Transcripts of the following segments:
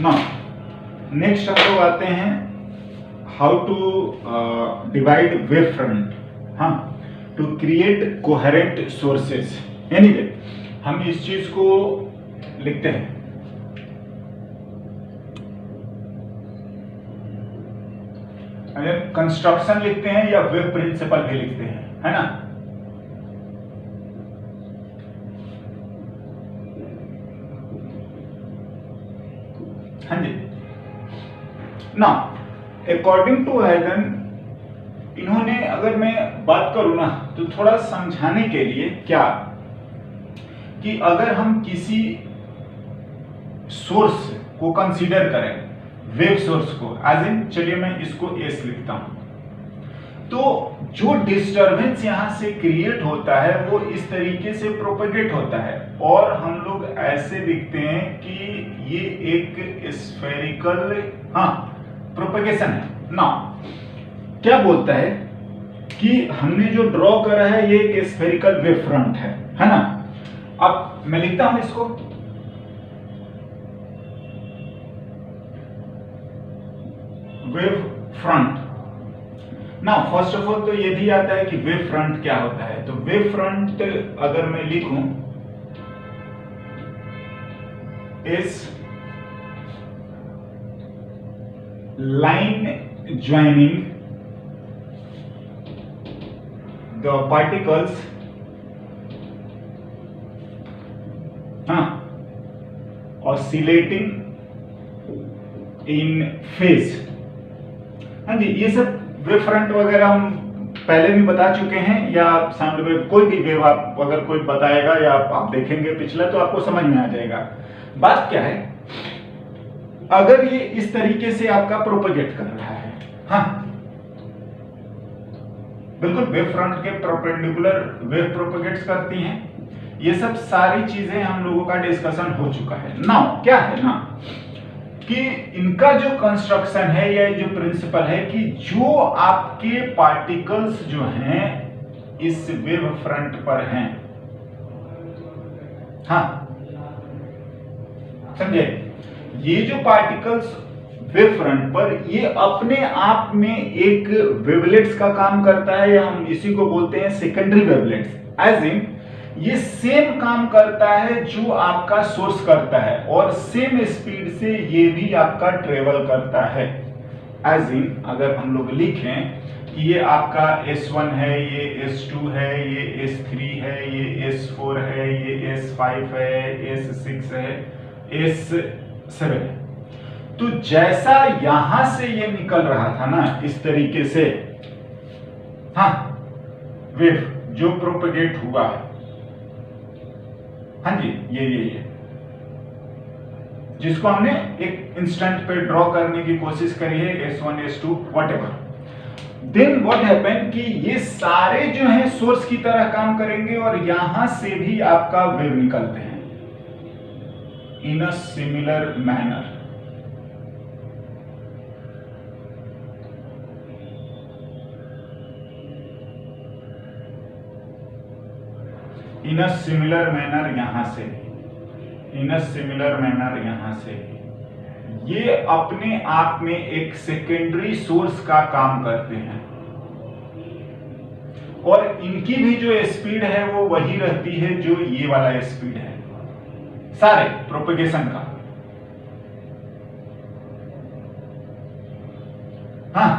Now next हम लोग आते हैं how to divide wave front, हाँ, to create coherent sources. Anyway हम इस चीज को लिखते हैं। अगर कंस्ट्रक्शन लिखते हैं या वेव प्रिंसिपल भी लिखते हैं, है ना। हाँ जी। नाउ अकॉर्डिंग टू हैगन, इन्होंने, अगर मैं बात करूं ना तो थोड़ा समझाने के लिए क्या, कि अगर हम किसी सोर्स को कंसीडर करें, वेव सोर्स को, एज इन, चलिए मैं इसको एस लिखता हूं, तो जो डिस्टरबेंस यहां से क्रिएट होता है वो इस तरीके से प्रोपेगेट होता है, और हम लोग ऐसे लिखते हैं कि ये एक स्फेरिकल, हाँ, प्रोपेगेशन है ना। क्या बोलता है कि हमने जो ड्रॉ करा है ये एक स्फेरिकल वेव फ्रंट है ना। अब मैं लिखता हूं इसको, वेव फ्रंट। ना फर्स्ट ऑफ ऑल तो ये भी आता है कि वेव फ्रंट क्या होता है। तो वेव फ्रंट अगर मैं लिखूं, इस लाइन ज्वाइनिंग द पार्टिकल्स, हाँ, ऑसिलेटिंग इन फेज। हाँ जी, ये सब वेव फ्रंट वगैरह हम पहले भी बता चुके हैं, या साउंड वेव, कोई भी वेव आप अगर कोई बताएगा या आप देखेंगे पिछला तो आपको समझ में आ जाएगा। बात क्या है, अगर ये इस तरीके से आपका प्रोपेगेट कर रहा है, हाँ, बिल्कुल वेव फ्रंट के परपेंडिकुलर वेव प्रोपेगेट्स करती हैं। ये सब सारी चीजें हम लोगों का डिस्कशन हो चुका है। नाउ क्या है ना, कि इनका जो कंस्ट्रक्शन है या जो प्रिंसिपल है, कि जो आपके पार्टिकल्स जो हैं इस वेव फ्रंट पर हैं, हाँ, समझे, ये जो पार्टिकल्स वेव फ्रंट पर, ये अपने आप में एक वेवलेट्स का काम करता है, या हम इसी को बोलते हैं सेकेंडरी वेवलेट्स। एज इन, ये सेम काम करता है जो आपका सोर्स करता है, और सेम स्पीड से ये भी आपका ट्रेवल करता है। एज इन, अगर हम लोग लिखें कि ये आपका S1 है, ये S2 है, ये S3 है, ये S4 है, ये S5 है, S6 है, S7 है, तो जैसा यहां से ये निकल रहा था ना इस तरीके से, हाँ, वेव जो प्रोपेगेट हुआ है, हाँ जी, ये जिसको हमने एक इंस्टेंट पे ड्रॉ करने की कोशिश करी है, S1 S2 whatever, then what happen कि ये सारे जो हैं सोर्स की तरह काम करेंगे, और यहां से भी आपका वेव निकलते हैं in a similar manner. In a similar manner यहां से, इन अ सिमिलर मैनर यहां से, ये अपने आप में एक सेकेंडरी सोर्स का काम करते हैं, और इनकी भी जो स्पीड है वो वही रहती है जो ये वाला स्पीड है सारे प्रोपेगेशन का, हाँ।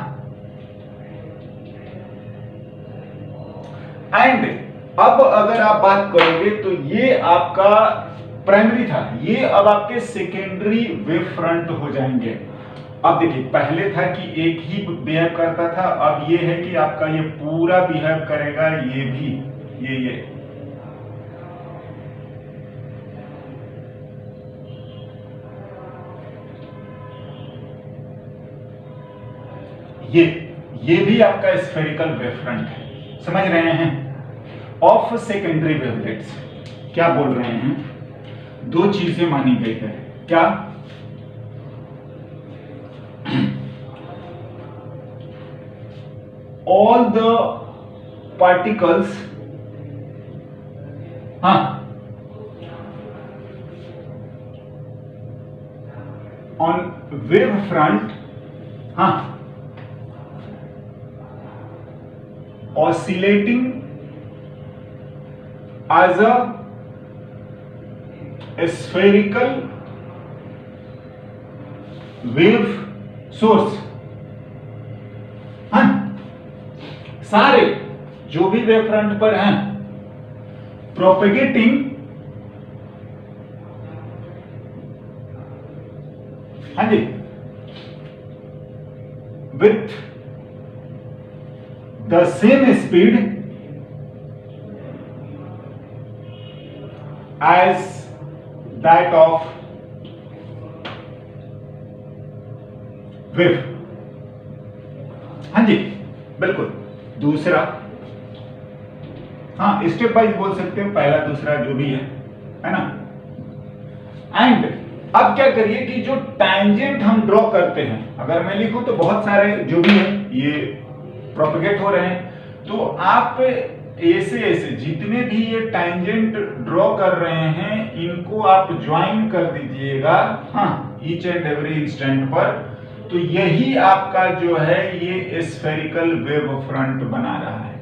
एंड अब अगर आप बात करोगे तो ये आपका प्राइमरी था, ये अब आपके सेकेंडरी वेव फ्रंट हो जाएंगे। अब देखिए, पहले था कि एक ही बिहेव करता था, अब ये है कि आपका ये पूरा बिहेव करेगा, ये भी, ये भी आपका स्फेरिकल वेव फ्रंट है, समझ रहे हैं, ऑफ सेकेंडरी वेवलेट्स। क्या बोल रहे हैं, दो चीजें मानी गई है, क्या, all the particles, हाँ, on wave front, oscillating as a spherical wave source। सारे जो भी वेव फ्रंट पर हैं propagating with the same speed as that of wave। हाँ जी बिल्कुल। दूसरा, स्टेप वाइज बोल सकते हैं, पहला दूसरा जो भी है ना। एंड अब क्या करिए कि जो टैंजेंट हम ड्रॉ करते हैं, अगर मैं लिखूं तो बहुत सारे जो भी है ये प्रोपेगेट हो रहे हैं, तो आप ऐसे ऐसे जितने भी ये टैंजेंट ड्रॉ कर रहे हैं इनको आप ज्वाइन कर दीजिएगा ईच एंड एवरी इंस्टेंट पर, तो यही आपका जो है ये स्फेरिकल वेव फ्रंट बना रहा है।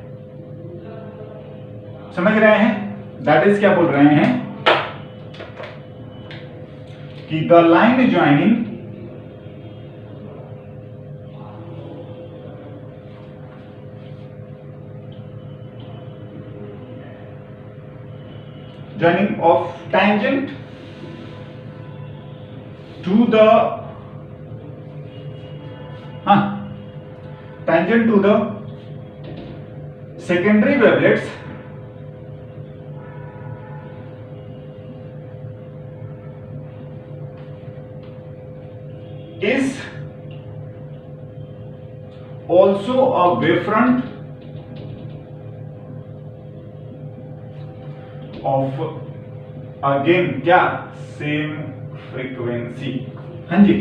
समझ रहे हैं? दैट इज क्या बोल रहे हैं कि the line joining of tangent to the secondary wavelets is also a wavefront of again क्या सेम फ्रीक्वेंसी। हाँ जी,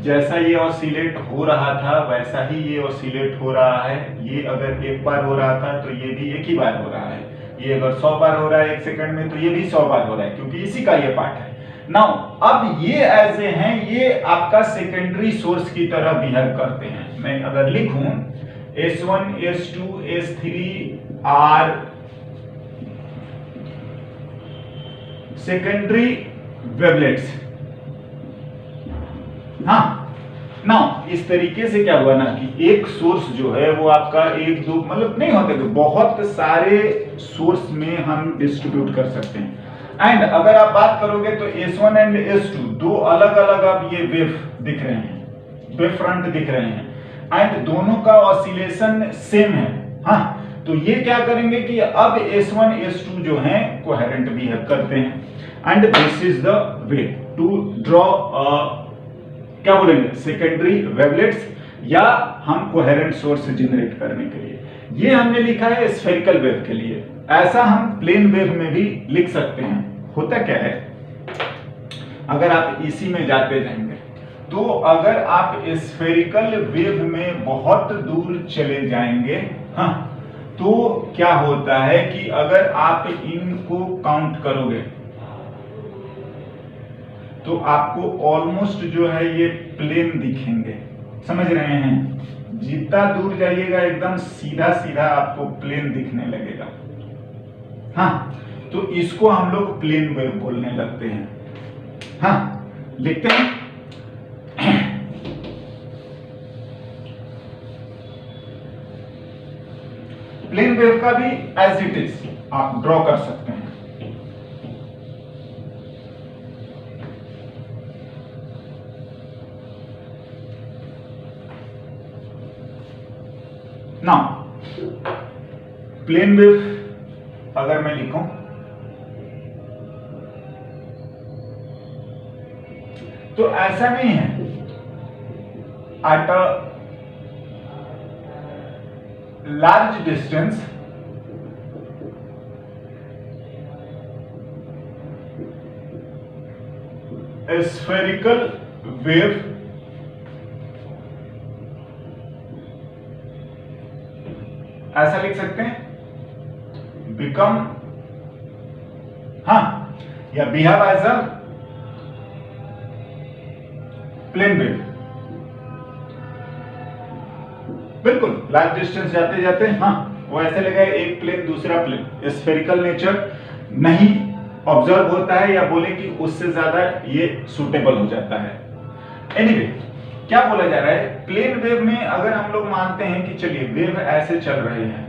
जैसा ये ऑसिलेट हो रहा था वैसा ही ये ऑसिलेट हो रहा है। ये अगर एक बार हो रहा था तो ये भी एक ही बार हो रहा है। ये अगर 100 बार हो रहा है एक सेकंड में तो ये भी 100 बार हो रहा है, क्योंकि इसी का ये पार्ट है। नाउ अब ये ऐसे हैं, ये आपका सेकेंडरी सोर्स की तरह बिहेव करते हैं। मैं अगर लिखूं S1 S2 S3 are secondary wavelets. Now इस तरीके से क्या हुआ ना कि एक सोर्स जो है वो आपका एक दो मतलब नहीं होते, तो बहुत सारे सोर्स में हम डिस्ट्रीब्यूट कर सकते हैं। एंड अगर आप बात करोगे तो S1 एंड S2 दो अलग अलग आप ये वेव दिख रहे हैं, वेव फ्रंट दिख रहे हैं, एंड दोनों का ऑसिलेशन सेम है। तो ये क्या करेंगे कि अब S1 S2 जो हैं कोहेरेंट बिहेव करते हैं, and this is the way to draw क्या बोलेंगे सेकेंडरी वेवलेट्स, या हम कोहेरेंट सोर्स जनरेट करने के लिए। ये हमने लिखा है स्फेरिकल वेव के लिए। ऐसा हम प्लेन वेव में भी लिख सकते हैं। होता क्या है, अगर आप इसी में जाते जाएंगे तो अगर आप स्फेरिकल वेव में बहुत दूर चले जाएंगे तो क्या होता है कि अगर आप इनको काउंट करोगे तो आपको ऑलमोस्ट जो है ये प्लेन दिखेंगे। समझ रहे हैं? जितना दूर जाइएगा एकदम सीधा सीधा आपको प्लेन दिखने लगेगा। तो इसको हम लोग प्लेन वेव बोलने लगते हैं। लिखते हैं प्लेन वेव का भी एज इट इज आप ड्रॉ कर सकते हैं। नाउ प्लेन वेव अगर मैं लिखूं तो ऐसा नहीं है at a large distance spherical wave ऐसा लिख सकते हैं बिकम या behave as a plane wave, बिल्कुल लार्ज डिस्टेंस जाते जाते हाँ वो ऐसे लगा एक प्लेन दूसरा प्लेन, स्फेरिकल नेचर नहीं ऑब्जर्व होता है, या बोले कि उससे ज्यादा ये सूटेबल हो जाता है। एनीवे क्या बोला जा रहा है, प्लेन वेव में अगर हम लोग मानते हैं कि चलिए वेव ऐसे चल रहे हैं,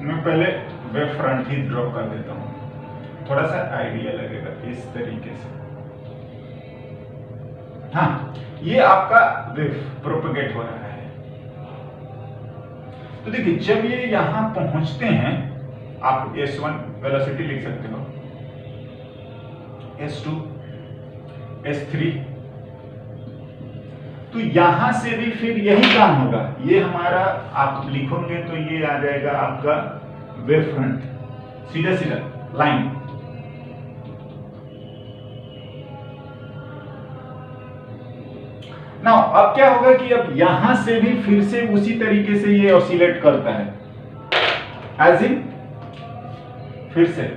मैं पहले वेव फ्रंट ही ड्रॉ कर देता हूं, थोड़ा सा आइडिया लगेगा इस तरीके से। हाँ ये आपका वेव प्रोपेगेट हो रहा है। तो देखिए जब ये यहां पहुंचते हैं, आप S1 वेलोसिटी लिख सकते हो, S2, S3, तो यहां से भी फिर यही काम होगा, ये हमारा आप लिखोगे तो ये आ जाएगा आपका वेव फ्रंट, सीधा सीधा लाइन। नाउ अब क्या होगा कि अब यहां से भी फिर से उसी तरीके से ये ऑसिलेट करता है, एज इन फिर से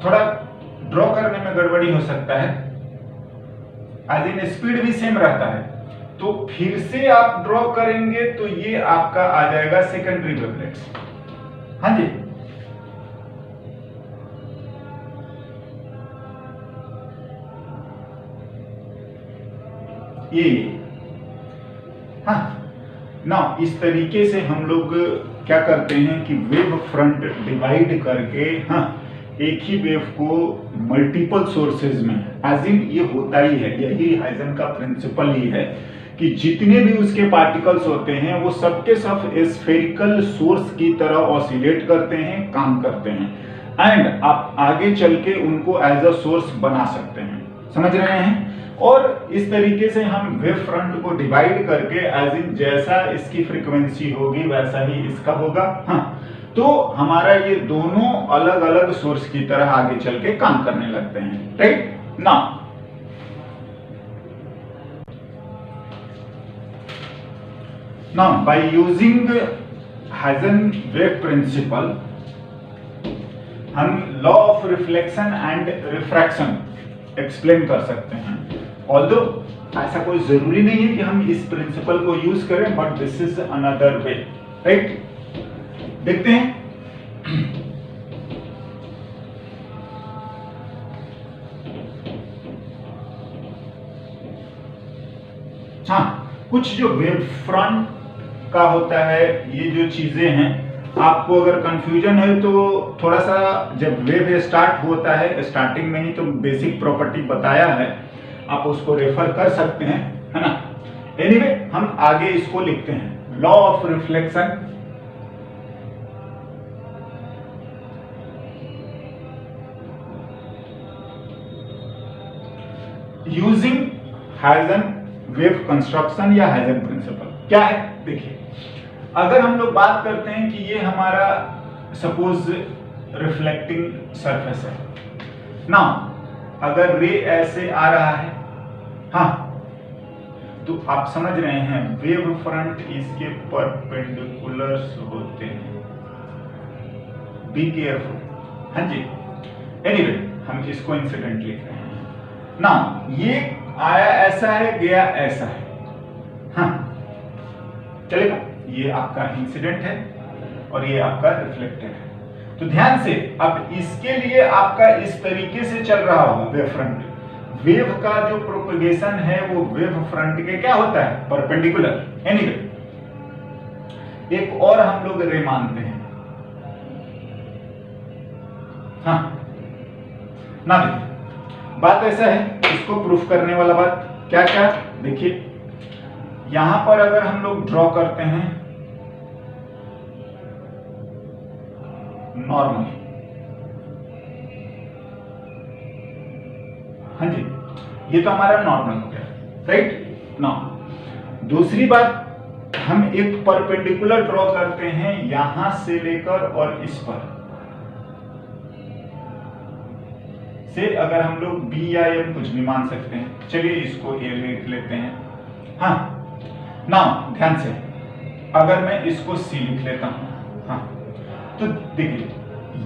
थोड़ा ड्रॉ करने में गड़बड़ी हो सकता है, एज इन स्पीड भी सेम रहता है, तो फिर से आप ड्रॉ करेंगे तो ये आपका आ जाएगा सेकेंडरी वेवलेट्स। हाँ जी ये हाँ ना, इस तरीके से हम लोग क्या करते हैं कि वेव फ्रंट डिवाइड करके हाँ एक ही वेव को मल्टीपल सोर्सेज में, एज इन ये होता ही है, यही हाइजन का प्रिंसिपल ही है कि जितने भी उसके पार्टिकल्स होते हैं वो सबके सब स्फेरिकल सोर्स की तरह ऑसिलेट करते हैं, काम करते हैं, एंड आप आगे चल के उनको एज अ सोर्स बना सकते हैं, समझ रहे हैं। और इस तरीके से हम वेव फ्रंट को डिवाइड करके एज इन जैसा इसकी फ्रीक्वेंसी होगी वैसा ही इसका होगा, हाँ तो हमारा ये दोनों अलग अलग सोर्स की तरह आगे चल के काम करने लगते हैं, right. Now by using Huygens wave principle हम law of reflection and refraction explain कर सकते हैं। ऑल्दो ऐसा कोई जरूरी नहीं है कि हम इस प्रिंसिपल को यूज करें, but this is another way, right. देखते हैं हाँ कुछ जो वेव फ्रंट का होता है, ये जो चीजें हैं, आपको अगर कंफ्यूजन है तो थोड़ा सा जब वेव स्टार्ट होता है स्टार्टिंग में ही तो बेसिक प्रॉपर्टी बताया है, आप उसको रेफर कर सकते हैं, है ना। एनीवे हम आगे इसको लिखते हैं, law of reflection using Huygens wave construction या हाइजन प्रिंसिपल। क्या है देखिए, अगर हम लोग बात करते हैं कि ये हमारा सपोज रिफ्लेक्टिंग सरफेस है ना, अगर रे ऐसे आ रहा है, हाँ तो आप समझ रहे हैं वेव फ्रंट इसके परपेंडिकुलर्स होते हैं, बी केयरफुल, हाँ जी। एनीवे हम इसको इंसिडेंट लिख रहे हैं ना, ये आया ऐसा है गया ऐसा है, हाँ चलेगा, ये आपका इंसिडेंट है और ये आपका रिफ्लेक्टेड है। तो ध्यान से अब इसके लिए आपका इस तरीके से चल रहा होगा वेव फ्रंट, वेव का जो प्रोपगेशन है वो वेव फ्रंट के क्या होता है, परपेंडिकुलर। एनीवे एक और हम लोग रे मानते हैं, हाँ ना देखिए बात ऐसा है, इसको प्रूफ करने वाला बात क्या क्या देखिए, यहां पर अगर हम लोग ड्रॉ करते हैं नॉर्मल, हाँ जी ये तो हमारा नॉर्मल हो गया, राइट ना। दूसरी बात हम एक परपेंडिकुलर ड्रॉ करते हैं यहां से लेकर और इस पर, इसे अगर हम लोग बी या एम कुछ भी मान सकते हैं, चलिए इसको ए लिख लेते हैं। हाँ, नाउ ध्यान से, अगर मैं इसको सी लिख लेता हूं, हाँ, तो देखिए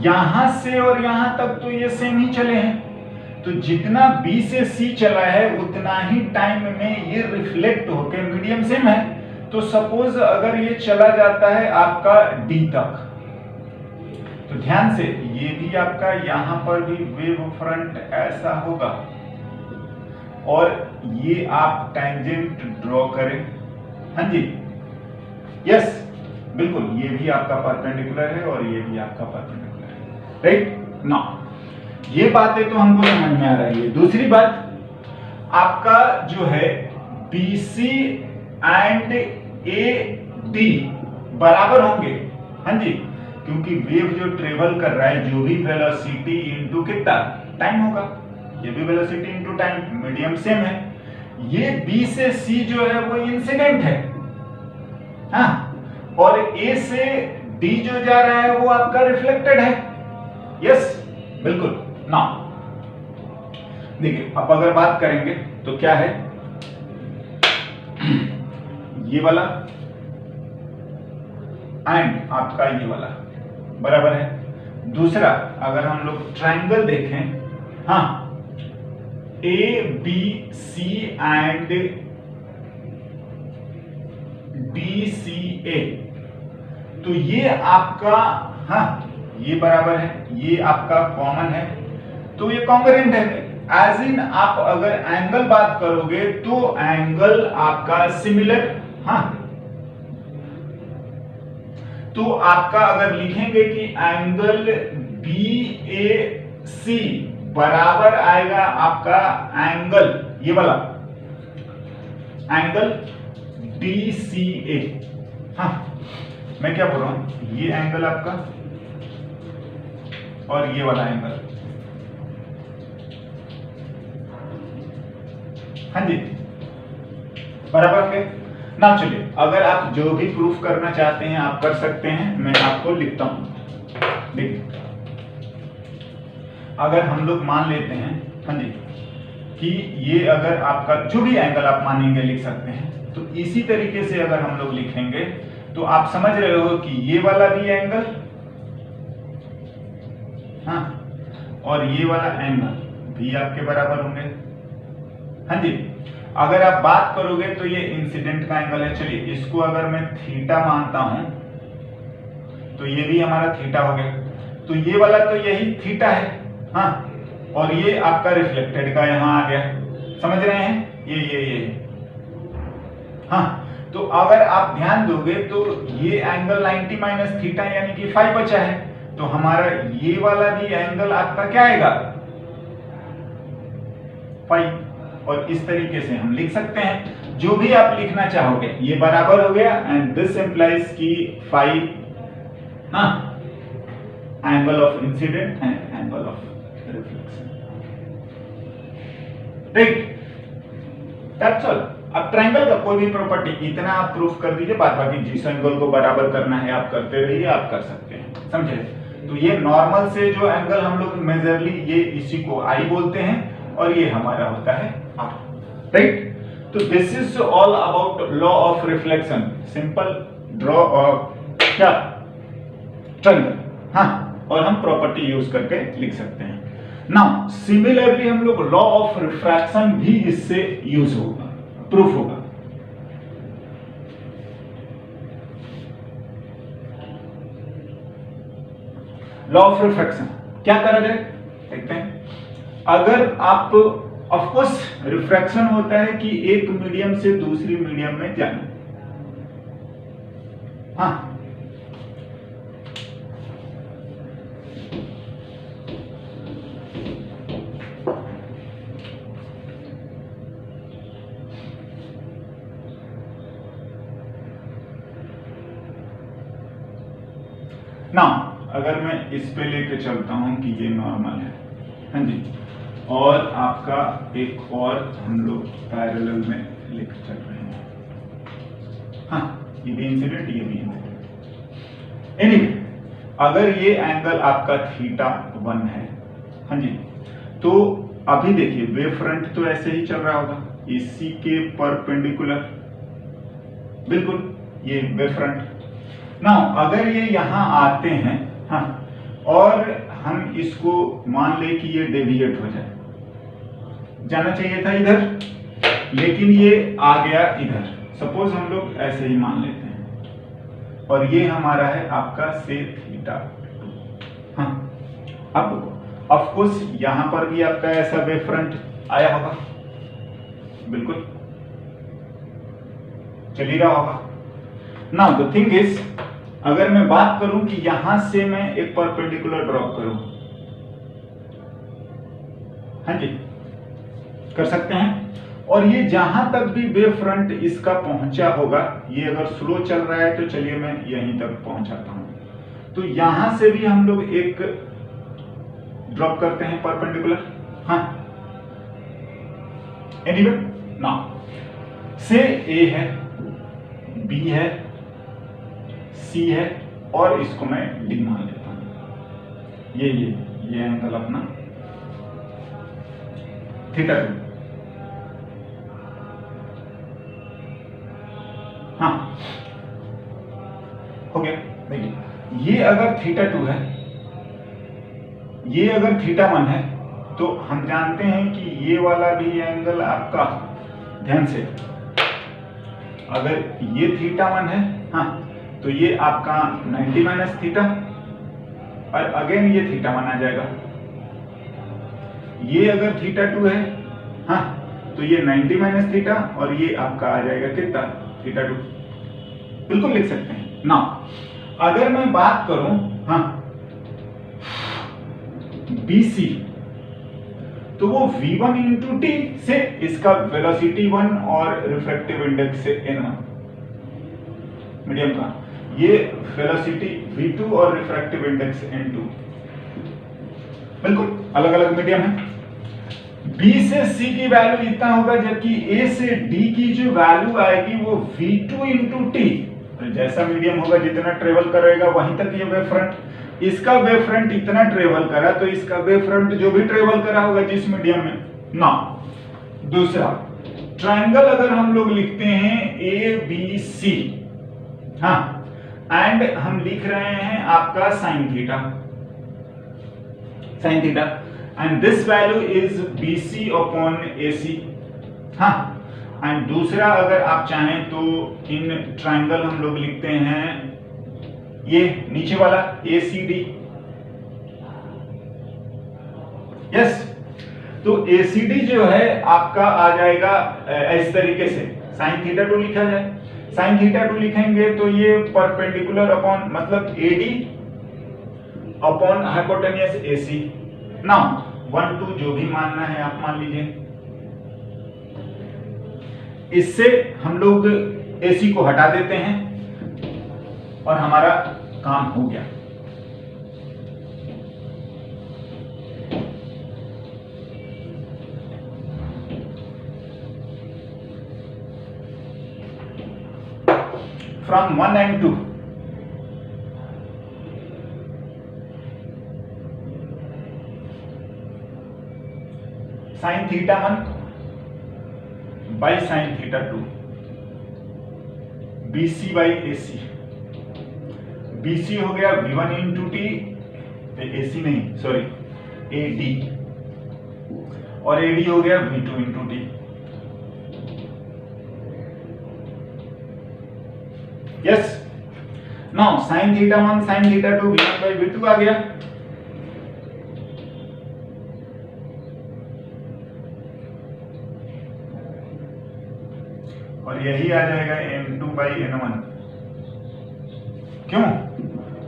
यहां से और यहां तक तो ये सेम ही चले हैं, तो जितना बी से सी चला है उतना ही टाइम में ये रिफ्लेक्ट होकर मीडियम सेम है। तो सपोज अगर ये चला जाता है आपका डी तक, तो ध्यान से ये भी आपका यहां पर भी वेव फ्रंट ऐसा होगा और ये आप टैंजेंट ड्रॉ करें। हाँ जी, यस बिल्कुल, ये भी आपका परपेंडिकुलर है और ये भी आपका परपेंडिकुलर है, राइट। नाउ ये बातें तो हमको समझ में आ रही है। दूसरी बात, आपका जो है BC एंड AD बराबर होंगे। हाँ जी, क्योंकि वेव जो ट्रेवल कर रहा है, जो भी वेलोसिटी इनटू कितना टाइम होगा, ये भी velocity into time, medium same है। ये B से C जो है वो इंसिडेंट है, हाँ, और A से D जो जा रहा है वो आपका रिफ्लेक्टेड है। यस बिल्कुल। नाउ देखिए, अब अगर बात करेंगे तो क्या है, ये वाला एंड आपका ये वाला बराबर है। दूसरा, अगर हम लोग ट्रायंगल देखें, हाँ, ABC एंड DCA, तो ये आपका, हाँ, ये बराबर है, ये आपका कॉमन है, तो ये कॉन्ग्रुएंट है। एज इन आप अगर एंगल बात करोगे तो एंगल आपका सिमिलर, हाँ, तो आपका अगर लिखेंगे कि एंगल BAC बराबर आएगा आपका एंगल, ये वाला एंगल DCA। हाँ, मैं क्या बोल रहा हूं, ये एंगल आपका और ये वाला एंगल, हाँ जी, बराबर होंगे ना। चलिए, अगर आप जो भी प्रूफ करना चाहते हैं आप कर सकते हैं, मैं आपको लिखता हूं। देखिए, अगर हम लोग मान लेते हैं, हाँ जी, कि ये अगर आपका जो भी एंगल आप मानेंगे लिख सकते हैं, तो इसी तरीके से अगर हम लोग लिखेंगे तो आप समझ रहे हो कि ये वाला भी एंगल, हाँ, और ये वाला एंगल भी आपके बराबर होंगे। हाँ जी, अगर आप बात करोगे तो ये इंसिडेंट का एंगल है। चलिए, इसको अगर मैं थीटा मानता हूं तो ये भी हमारा थीटा हो गया, तो ये वाला तो यही थीटा है, हाँ, और ये आपका रिफ्लेक्टेड का यहां आ गया, समझ रहे हैं, ये हाँ। तो अगर आप ध्यान दोगे तो ये एंगल 90 माइनस थीटा यानी कि 5 बचा है, तो हमारा ये वाला भी एंगल आपका क्या आएगा, 5। और इस तरीके से हम लिख सकते हैं जो भी आप लिखना चाहोगे, ये बराबर हो गया, एंड दिस इंप्लाइज की 5, हाँ, angle of incident and angle of reflection, right, that's all. अब ट्रायंगल का कोई भी प्रॉपर्टी इतना आप प्रूफ कर दीजिए, बाकी जिस एंगल को बराबर करना है आप करते रहिए, आप कर सकते हैं, समझे। तो ये नॉर्मल से जो एंगल हम लोग मेजरली, ये इसी को आई बोलते हैं और ये हमारा होता है आर, राइट। तो this is all about law of reflection, simple draw और क्या ट्रायंगल, हाँ, और हम प्रॉपर्टी यूज करके लिख सकते हैं। नाउ सिमिलरली हम लोग लॉ ऑफ रिफ्रैक्शन भी इससे यूज होगा, प्रूफ होगा। लॉ ऑफ रिफ्रैक्शन क्या करा जाए, देखते हैं। अगर आप, ऑफ कोर्स रिफ्रैक्शन होता है कि एक मीडियम से दूसरी मीडियम में जाना, हाँ, ना अगर मैं इस पे लेके चलता हूं कि ये नॉर्मल है, हाँ जी, और आपका एक और हम लोग पैरेलल में लेके चल रहे हैं, हाँ, ये भी इंसिडेंट, ये भी इंसिडेंट। एनीवे, अगर ये एंगल आपका थीटा 1 है, हाँ जी, तो अभी देखिए वेव फ्रंट तो ऐसे ही चल रहा होगा इसी के परपेंडिकुलर, बिल्कुल ये वेव फ्रंट। नाउ अगर ये यहां आते हैं, हाँ, और हम इसको मान ले कि ये डेविएट हो जाए, जाना चाहिए था इधर लेकिन ये आ गया इधर, सपोज हम लोग ऐसे ही मान लेते हैं, और ये हमारा है आपका से थीटा। हाँ, अब ऑफ कोर्स यहां पर भी आपका ऐसा वेव फ्रंट आया होगा, बिल्कुल चल ही रहा होगा। नाउ द थिंग इज, अगर मैं बात करूं कि यहां से मैं एक परपेंडिकुलर ड्रॉप करूं, हाँ जी कर सकते हैं, और ये जहां तक भी वेव फ्रंट इसका पहुंचा होगा, ये अगर स्लो चल रहा है तो चलिए मैं यहीं तक पहुंचाता हूं, तो यहां से भी हम लोग एक ड्रॉप करते हैं परपेंडिकुलर। हाँ, एनीवे नाउ से ए है, बी है, सी है, और इसको मैं डी मान लेता हूं। ये एंगल अपना थीटा 2। हाँ हो गया। देखिए ये अगर थीटा 2 है, ये अगर थीटा 1 है, तो हम जानते हैं कि ये वाला भी एंगल आपका, ध्यान से, अगर ये थीटा 1 है, हाँ, तो ये आपका 90 माइनस थीटा, और अगेन ये थीटा 1 आ जाएगा। ये अगर थीटा 2 है, हाँ, तो ये 90 माइनस थीटा, और ये आपका आ जाएगा कितना, थीटा 2। बिल्कुल लिख सकते हैं ना। अगर मैं बात करूं, हाँ, BC, तो वो V1 इंटू टी से इसका वेलोसिटी 1 और रिफ्रैक्टिव इंडेक्स से N1 मीडियम का, ये वेलोसिटी V2 और रिफ्रैक्टिव इंडेक्स N2, बिल्कुल अलग अलग मीडियम है। B से C की वैल्यू इतना होगा, जबकि A से D की जो वैल्यू आएगी वो V2 इंटू टी, जैसा मीडियम होगा जितना ट्रेवल करेगा वहीं तक ये वेव फ्रंट, इसका वेव फ्रंट इतना ट्रेवल करा तो इसका वेव फ्रंट जो भी ट्रेवल करा होगा जिस मीडियम में ना। दूसरा ट्रायंगल अगर हम लोग लिखते हैं ABC, हाँ, एंड हम लिख रहे हैं आपका sine theta, and this value is BC upon AC, हाँ, एंड दूसरा अगर आप चाहें तो इन ट्रायंगल हम लोग लिखते हैं ये नीचे वाला ACD, यस, तो ACD जो है आपका आ जाएगा इस तरीके से, साइन थीटा 2 लिखा जाए, साइन थीटा 2 लिखेंगे तो ये परपेंडिकुलर अपॉन, मतलब AD upon hypotenuse AC। Now 1 2 जो भी मानना है आप मान लीजिए, इससे हम लोग AC को हटा देते हैं और हमारा काम हो गया। From 1 and 2, sign theta 1 by sine theta 2, BC by AC, BC हो गया V1 इंटू टी, AC नहीं सॉरी AD, और AD हो गया V2 into T. Yes, now sine theta 1 sign theta 2 V1 by V2 आ गया, और यही आ जाएगा N2 बाई N1। क्यों?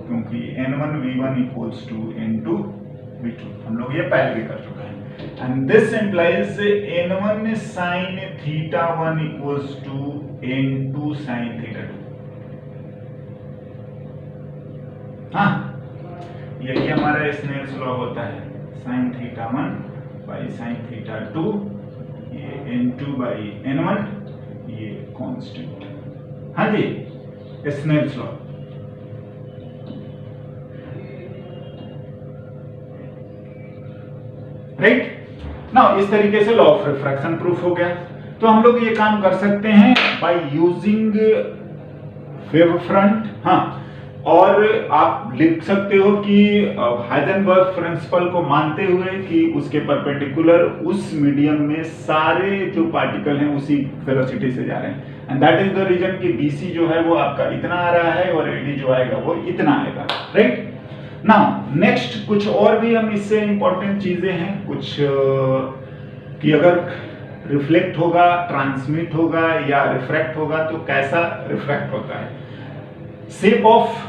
क्योंकि N1 V1 equals to N2 V2, हम लोग ये पहले भी कर चुके हैं, and this implies N1 sine theta 1 equals to N2 sine theta 2। हाँ, यही हमारा स्नेल्स लॉ होता है, sine theta 1 by sine theta 2, ये N2 बाई N1, ये कांस्टेंट। हाँ जी, स्नेल्स लॉ। राइट। ना इस तरीके से लॉ ऑफ रिफ्रैक्शन प्रूफ हो गया। तो हम लोग ये काम कर सकते हैं बाय यूजिंग वेव फ्रंट। हाँ, और आप लिख सकते हो कि हाइजेनबर्ग प्रिंसिपल को मानते हुए कि उसके परपेंडिकुलर उस मीडियम में सारे जो पार्टिकल हैं उसी वेलोसिटी से जा रहे हैं, and that is the reason कि BC जो है वो आपका इतना आ रहा है और AD जो आएगा वो इतना आएगा, राइट। नाउ नेक्स्ट कुछ और भी हम इससे इंपॉर्टेंट चीजें हैं कुछ कि अगर रिफ्लेक्ट होगा, ट्रांसमिट होगा या रिफ्रैक्ट होगा तो कैसा रिफ्रैक्ट होता है। Shape of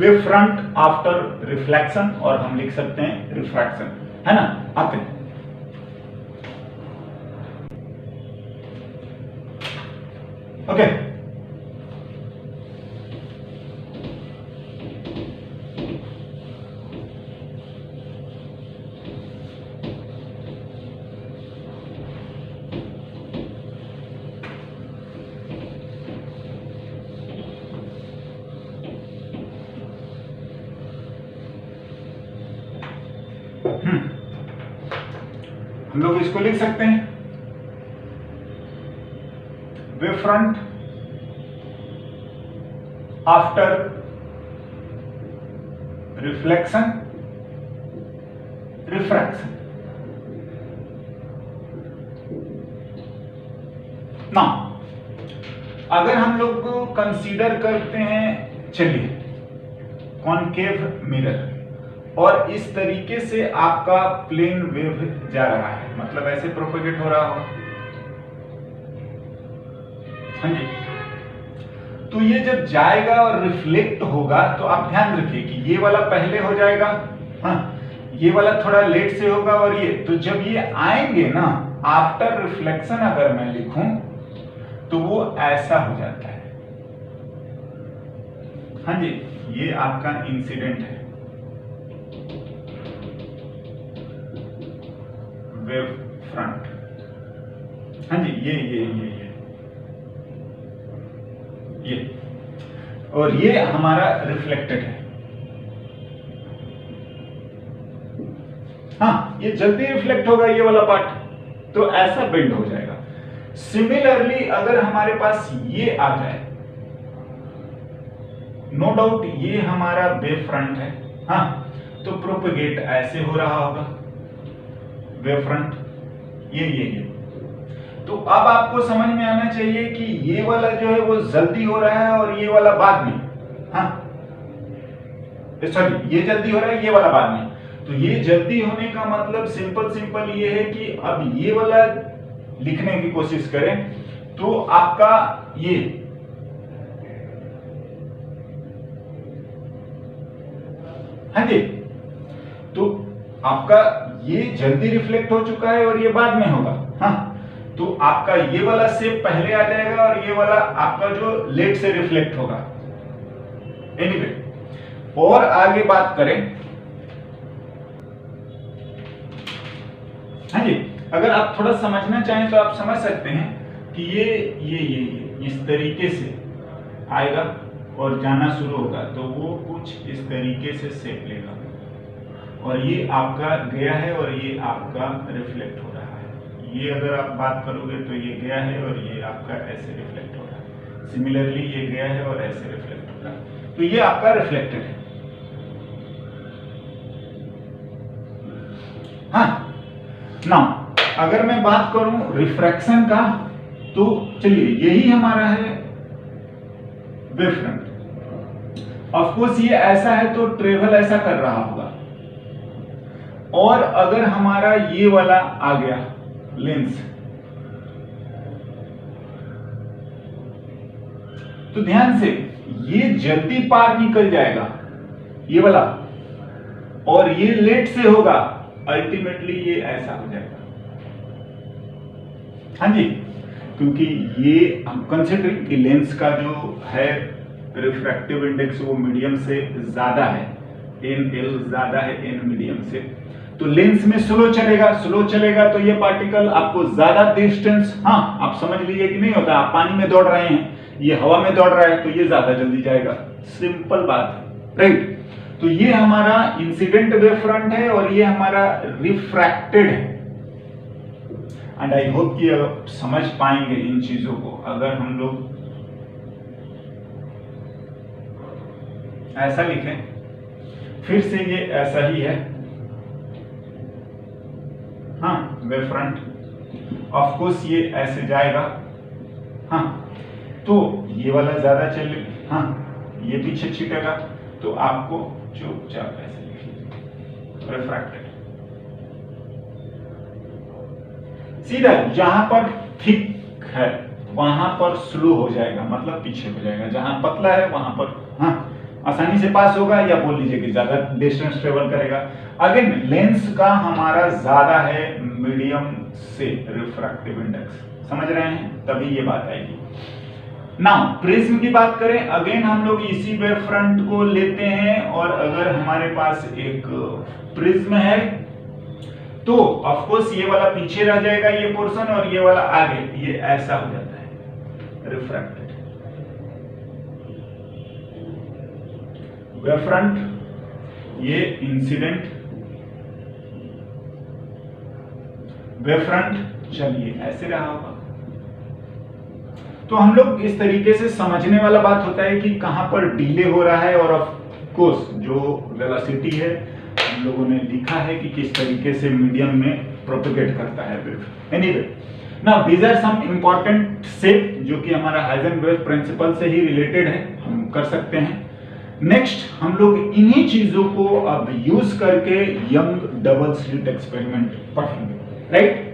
wave front after reflection, और हम लिख सकते हैं रिफ्रैक्शन, है ना। आते हैं ओके। हम लोग इसको लिख सकते हैं wave front after reflection refraction. ना अगर हम लोग को कंसीडर करते हैं, चलिए कॉनकेव मिरर, और इस तरीके से आपका प्लेन वेव जा रहा है, मतलब ऐसे प्रोपेगेट हो रहा होगा, हाँ जी। तो ये जब जाएगा और रिफ्लेक्ट होगा तो आप ध्यान रखिए कि ये वाला पहले हो जाएगा, हाँ, ये वाला थोड़ा लेट से होगा, और ये तो जब ये आएंगे ना आफ्टर रिफ्लेक्शन अगर मैं लिखूं तो वो ऐसा हो जाता है, हाँ जी। ये आपका इंसिडेंट है वेव फ्रंट, हाँ जी। ये और ये हमारा रिफ्लेक्टेड है, हाँ। ये जल्दी रिफ्लेक्ट होगा ये वाला पार्ट, तो ऐसा बेंड हो जाएगा। सिमिलरली अगर हमारे पास ये आ जाए, नो डाउट ये हमारा वेव फ्रंट है, हाँ, तो प्रोपेगेट ऐसे हो रहा होगा वेव फ्रंट, ये। तो अब आपको समझ में आना चाहिए कि ये वाला जो है वो जल्दी हो रहा है और ये वाला बाद में, हाँ, सॉरी, ये जल्दी हो रहा है, ये वाला बाद में। तो ये जल्दी होने का मतलब सिंपल ये है कि अब ये वाला लिखने की कोशिश करें तो आपका ये, हाँ जी, तो आपका ये जल्दी रिफ्लेक्ट हो चुका है और ये बाद में होगा, हाँ। तो आपका ये वाला शेप पहले आ जाएगा और ये वाला आपका जो लेट से रिफ्लेक्ट होगा। एनीवे, और आगे बात करें, हाँ जी, अगर आप थोड़ा समझना चाहें तो आप समझ सकते हैं कि ये इस तरीके से आएगा और जाना शुरू होगा, तो वो कुछ इस तरीके से शेप लेगा, और ये आपका गया है और ये आपका रिफ्लेक्ट हो रहा है। ये अगर आप बात करोगे तो ये गया है और ये आपका ऐसे रिफ्लेक्ट हो रहा है। सिमिलरली ये गया है और ऐसे रिफ्लेक्ट हो रहा है, तो ये आपका रिफ्लेक्टेड है, हाँ। नाउ अगर मैं बात करूं रिफ्रैक्शन का, तो चलिए यही हमारा है वेव फ्रंट। ऑफ कोर्स ये ऐसा है तो ट्रेवल ऐसा कर रहा होगा, और अगर हमारा ये वाला आ गया लेंस, तो ध्यान से ये जल्दी पार निकल जाएगा ये वाला, और ये लेट से होगा, अल्टीमेटली ये ऐसा हो जाएगा, हाँ जी। क्योंकि ये हम कंसिडरिंग कि लेंस का जो है रिफ्रैक्टिव इंडेक्स वो मीडियम से ज्यादा है, NL ज्यादा है N मीडियम से, तो लेंस में स्लो चलेगा तो ये पार्टिकल आपको ज्यादा डिस्टेंस, हाँ, आप समझ लीजिए कि नहीं होता, आप पानी में दौड़ रहे हैं, ये हवा में दौड़ रहा है, तो ये ज्यादा जल्दी जाएगा, सिंपल बात है, राइट। तो ये हमारा इंसिडेंट वेव फ्रंट है और ये हमारा रिफ्रैक्टेड है, एंड आई होप कि समझ पाएंगे इन चीजों को। अगर हम लोग ऐसा लिखें, फिर से ये ऐसा ही है, हाँ वेव फ्रंट, ऑफ कोर्स ये ऐसे जाएगा, हाँ तो ये वाला ज्यादा चले, हाँ ये पीछे छिटेगा, तो आपको चुपचाप ऐसे लिखिए रिफ्रैक्टेड। सीधा जहां पर थिक है वहां पर स्लो हो जाएगा, मतलब पीछे हो जाएगा, जहां पतला है वहां पर हाँ आसानी से पास होगा, या बोल लीजिए कि ज्यादा डिस्टेंस ट्रेवल करेगा। अगेन लेंस का हमारा ज्यादा है मीडियम से रिफ्रैक्टिव इंडेक्स, समझ रहे हैं, तभी ये बात आएगी। नाउ प्रिज्म की बात करें, अगेन हम लोग इसी वेव फ्रंट को लेते हैं, और अगर हमारे पास एक प्रिज्म है तो ऑफ कोर्स ये वाला पीछे रह जाएगा ये पोर्शन, और ये वाला आगे, ये ऐसा हो जाता है रिफ्रैक्टेड। वेव फ्रंट, ये इंसिडेंट वेव फ्रंट, चलिए ऐसे रहा होगा। तो हम लोग इस तरीके से समझने वाला बात होता है कि कहां पर डिले हो रहा है, और ऑफ कोर्स जो वेलोसिटी है हम लोगों ने लिखा है कि किस तरीके से मीडियम में प्रोपेगेट करता है wave. Anyway, now these are some important shape जो कि हमारा हाइजेनबर्ग प्रिंसिपल से ही रिलेटेड है, हम कर सकते हैं। नेक्स्ट हम लोग इन्हीं चीजों को अब यूज करके यंग डबल स्लिट एक्सपेरिमेंट पढ़ेंगे, राइट।